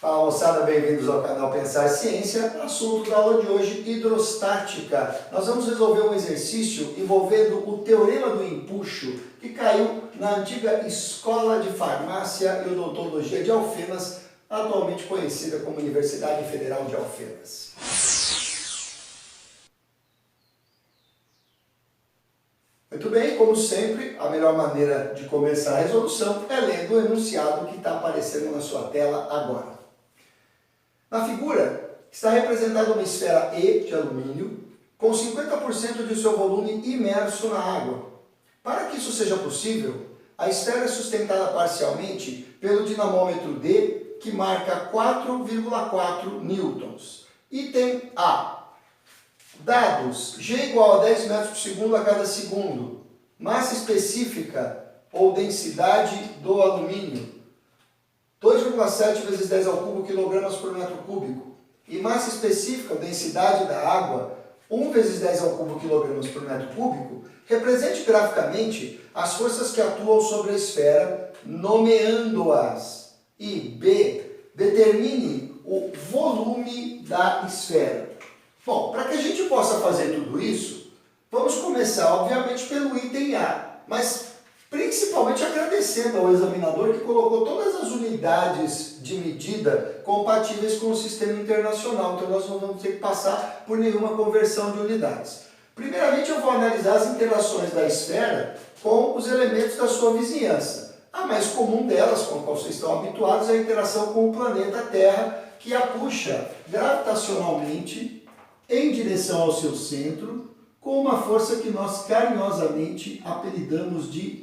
Fala moçada, bem-vindos ao canal Pensar Ciência. Assunto da aula de hoje, hidrostática. Nós vamos resolver um exercício envolvendo o teorema do empuxo, que caiu na antiga Escola de Farmácia e Odontologia de Alfenas, atualmente conhecida como Universidade Federal de Alfenas. Muito bem, como sempre, a melhor maneira de começar a resolução é lendo o enunciado que está aparecendo na sua tela agora. Na figura está representada uma esfera E de alumínio com 50% de seu volume imerso na água. Para que isso seja possível, a esfera é sustentada parcialmente pelo dinamômetro D, que marca 4,4 newtons. Item A. Dados: G igual a 10 metros por segundo a cada segundo. Massa específica ou densidade do alumínio: 2,7 vezes 10 ao cubo quilogramas por metro cúbico. E massa específica ou densidade da água: 1 vezes 10 ao cubo quilogramas por metro cúbico. Represente graficamente as forças que atuam sobre a esfera, nomeando-as. E B. Determine o volume da esfera. Bom, para que a gente possa fazer tudo isso, vamos começar, obviamente, pelo item A, mas principalmente agradecendo ao examinador que colocou todas as unidades de medida compatíveis com o sistema internacional, então nós não vamos ter que passar por nenhuma conversão de unidades. Primeiramente, eu vou analisar as interações da esfera com os elementos da sua vizinhança. A mais comum delas, com a qual vocês estão habituados, é a interação com o planeta Terra, que a puxa gravitacionalmente em direção ao seu centro, com uma força que nós carinhosamente apelidamos de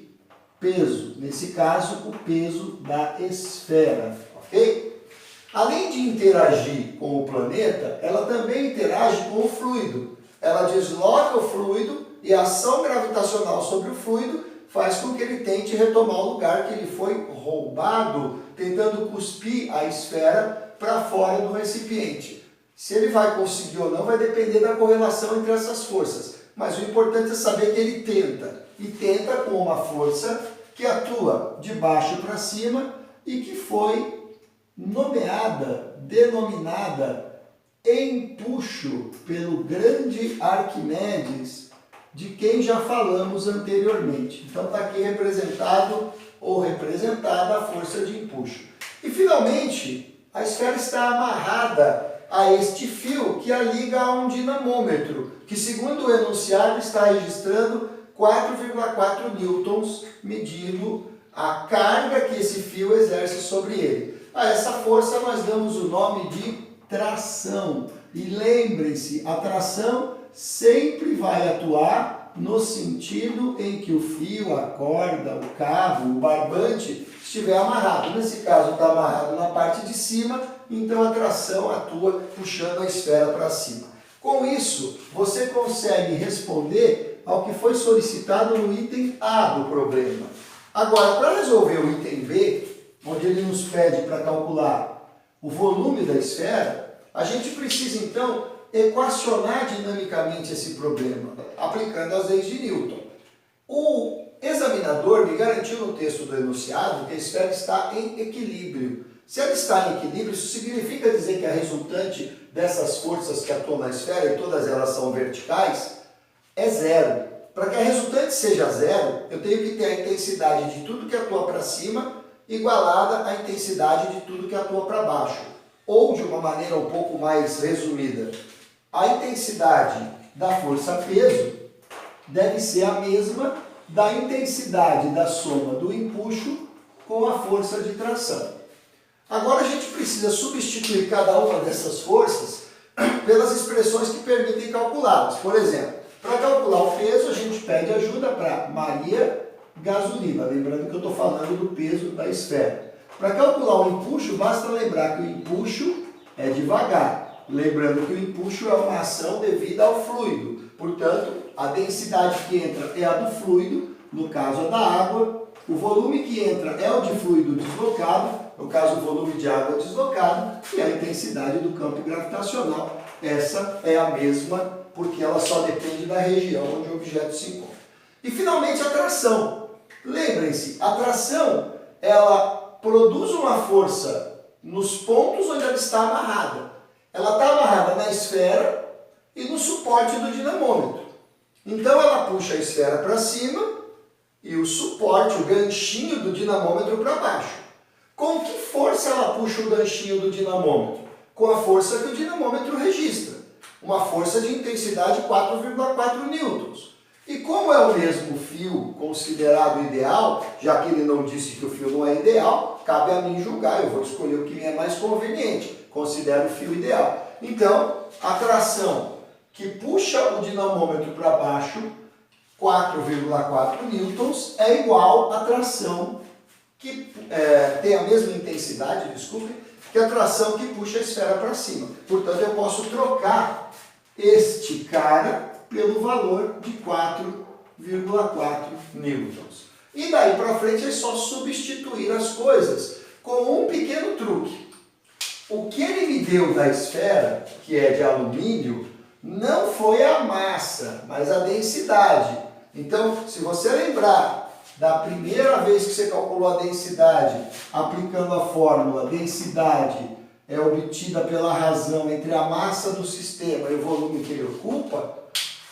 peso. Nesse caso, o peso da esfera, ok? Além de interagir com o planeta, ela também interage com o fluido. Ela desloca o fluido e a ação gravitacional sobre o fluido faz com que ele tente retomar o lugar que ele foi roubado, tentando cuspir a esfera para fora do recipiente. Se ele vai conseguir ou não vai depender da correlação entre essas forças. Mas o importante é saber que ele tenta. E tenta com uma força que atua de baixo para cima e que foi nomeada, denominada empuxo pelo grande Arquimedes, de quem já falamos anteriormente. Então está aqui representado ou representada a força de empuxo. E finalmente, a esfera está amarrada a este fio que a liga a um dinamômetro, que segundo o enunciado está registrando 4,4 newtons, medindo a carga que esse fio exerce sobre ele. A essa força nós damos o nome de tração. E lembrem-se, a tração sempre vai atuar no sentido em que o fio, a corda, o cabo, o barbante estiver amarrado. Nesse caso está amarrado na parte de cima, então a tração atua puxando a esfera para cima. Com isso, você consegue responder ao que foi solicitado no item A do problema. Agora, para resolver o item B, onde ele nos pede para calcular o volume da esfera, a gente precisa então equacionar dinamicamente esse problema, aplicando as leis de Newton. O examinador me garantiu no texto do enunciado que a esfera está em equilíbrio. Se ela está em equilíbrio, isso significa dizer que a resultante dessas forças que atuam na esfera, e todas elas são verticais, é zero. Para que a resultante seja zero, eu tenho que ter a intensidade de tudo que atua para cima igualada à intensidade de tudo que atua para baixo. Ou, de uma maneira um pouco mais resumida, a intensidade da força peso deve ser a mesma da intensidade da soma do empuxo com a força de tração. Agora a gente precisa substituir cada uma dessas forças pelas expressões que permitem calculá-las. Por exemplo, para calcular o peso, a gente pede ajuda para Maria Gasolina, lembrando que eu estou falando do peso da esfera. Para calcular o empuxo, basta lembrar que o empuxo é devagar, lembrando que o empuxo é uma ação devida ao fluido. Portanto, a densidade que entra é a do fluido, no caso a da água, o volume que entra é o de fluido deslocado, no caso o volume de água deslocado, e a intensidade do campo gravitacional, essa é a mesma, porque ela só depende da região onde o objeto se encontra. E finalmente a tração. Lembrem-se, a tração, ela produz uma força nos pontos onde ela está amarrada. Ela está amarrada na esfera e no suporte do dinamômetro. Então ela puxa a esfera para cima e o suporte, o ganchinho do dinamômetro para baixo. Com que força ela puxa o ganchinho do dinamômetro? Com a força que o dinamômetro registra. Uma força de intensidade 4,4 newtons. E como é o mesmo fio considerado ideal, já que ele não disse que o fio não é ideal, cabe a mim julgar, eu vou escolher o que me é mais conveniente, considero o fio ideal. Então, a tração que puxa o dinamômetro para baixo, 4,4 newtons, é igual à tração que tem a mesma intensidade, desculpe, que a tração que puxa a esfera para cima. Portanto, eu posso trocar este cara pelo valor de 4,4 newtons. E daí para frente é só substituir as coisas com um pequeno truque. O que ele me deu da esfera, que é de alumínio, não foi a massa, mas a densidade. Então, se você lembrar da primeira vez que você calculou a densidade, aplicando a fórmula densidade é obtida pela razão entre a massa do sistema e o volume que ele ocupa,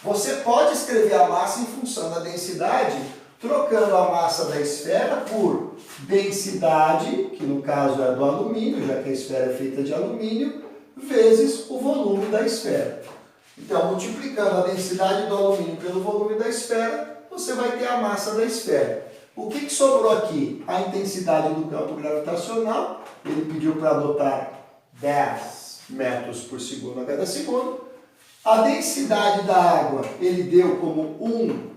você pode escrever a massa em função da densidade, trocando a massa da esfera por densidade, que no caso é do alumínio, já que a esfera é feita de alumínio, vezes o volume da esfera. Então, multiplicando a densidade do alumínio pelo volume da esfera, você vai ter a massa da esfera. O que sobrou aqui? A intensidade do campo gravitacional. Ele pediu para adotar 10 metros por segundo a cada segundo. A densidade da água, ele deu como 1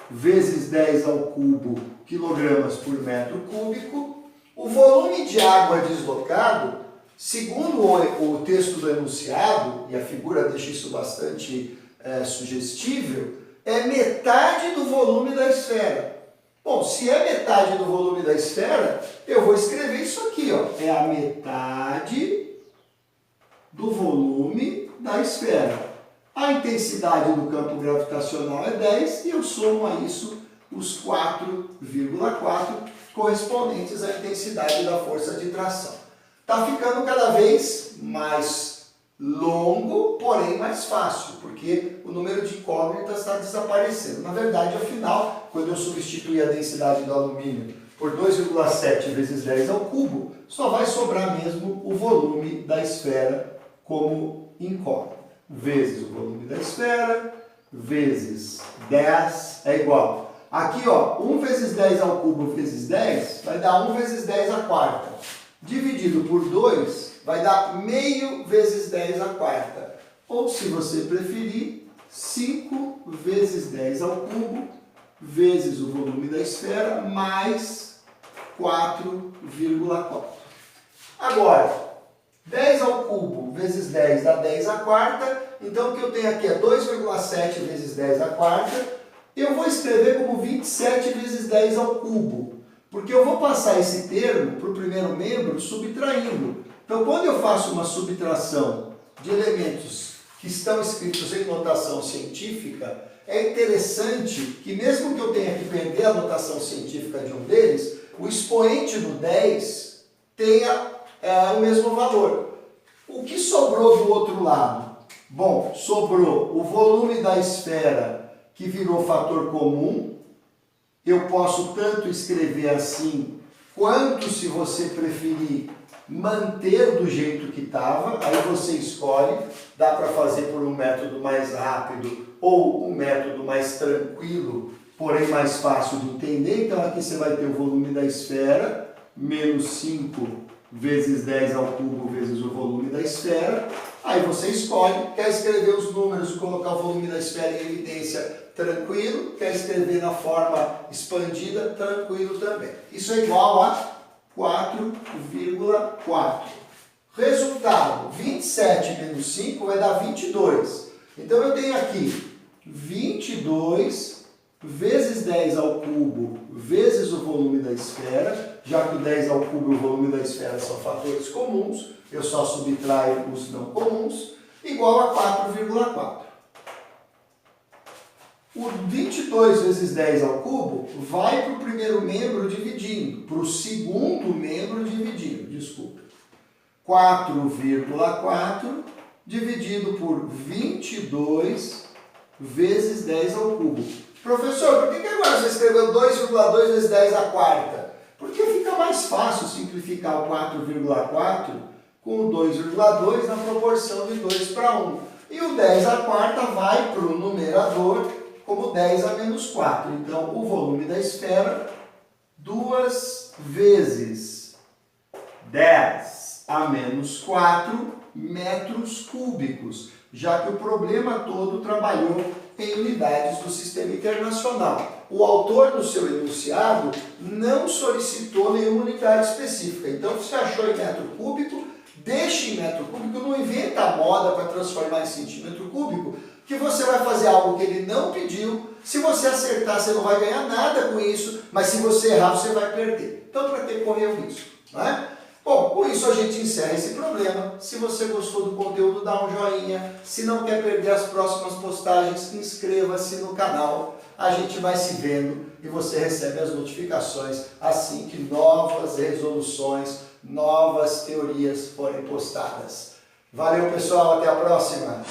vezes 10 ao cubo quilogramas por metro cúbico. O volume de água deslocado, segundo o texto do enunciado, e a figura deixa isso bastante sugestível, é metade do volume da esfera. Bom, se é metade do volume da esfera, eu vou escrever isso aqui, ó. É a metade do volume da esfera. A intensidade do campo gravitacional é 10 e eu somo a isso os 4,4 correspondentes à intensidade da força de tração. Está ficando cada vez mais longo, porém mais fácil, porque o número de incógnitas está desaparecendo. Na verdade, afinal, quando eu substituir a densidade do alumínio por 2,7 vezes 10 ao cubo, só vai sobrar mesmo o volume da esfera como incógnita. Vezes o volume da esfera, vezes 10 é igual. Aqui, ó, 1 vezes 10 ao cubo vezes 10 vai dar 1 vezes 10 à quarta. Dividido por 2 vai dar meio vezes 10 à quarta. Ou, se você preferir, 5 vezes 10 ao cubo vezes o volume da esfera mais 4,4. Agora, 10 ao cubo vezes 10 dá 10 à quarta, então o que eu tenho aqui é 2,7 vezes 10 à quarta. Eu vou escrever como 27 vezes 10 ao cubo, porque eu vou passar esse termo para o primeiro membro subtraindo. Então, quando eu faço uma subtração de elementos que estão escritos em notação científica, é interessante que, mesmo que eu tenha que perder a notação científica de um deles, o expoente do 10 tenha o mesmo valor. O que sobrou do outro lado? Bom, sobrou o volume da esfera, que virou fator comum. Eu posso tanto escrever assim, quanto, se você preferir, manter do jeito que estava. Aí você escolhe, dá para fazer por um método mais rápido ou um método mais tranquilo, porém mais fácil de entender. Então aqui você vai ter o volume da esfera, menos 5 vezes 10 ao cubo vezes o volume da esfera. Aí você escolhe, quer escrever os números e colocar o volume da esfera em evidência, tranquilo. Quer escrever na forma expandida, tranquilo também. Isso é igual a 4,4. Resultado, 27 menos 5 vai dar 22. Então eu tenho aqui 22 vezes 10 ao cubo vezes o volume da esfera. Já que o 10 ao cubo e o volume da esfera são fatores comuns, eu só subtraio os não comuns, igual a 4,4. O 22 vezes 10 ao cubo vai para o primeiro membro dividindo, para o segundo membro dividindo, desculpa. 4,4 dividido por 22 vezes 10 ao cubo. Professor, por que agora você escreveu 2,2 vezes 10 à quarta? Porque fica mais fácil simplificar o 4,4 com o 2,2 na proporção de 2 para 1. E o 10 à quarta vai para o numerador como 10 a menos 4. Então, o volume da esfera, 2 vezes 10 a menos 4 metros cúbicos, já que o problema todo trabalhou em unidades do Sistema Internacional. O autor, no seu enunciado, não solicitou nenhuma unidade específica. Então, se achou em metro cúbico, deixe em metro cúbico, não inventa a moda para transformar em centímetro cúbico, que você vai fazer algo que ele não pediu. Se você acertar, você não vai ganhar nada com isso, mas se você errar, você vai perder. Então, para que correr o risco, não é? Bom, com isso a gente encerra esse problema. Se você gostou do conteúdo, dá um joinha. Se não quer perder as próximas postagens, inscreva-se no canal. A gente vai se vendo e você recebe as notificações assim que novas resoluções, novas teorias forem postadas. Valeu, pessoal, até a próxima!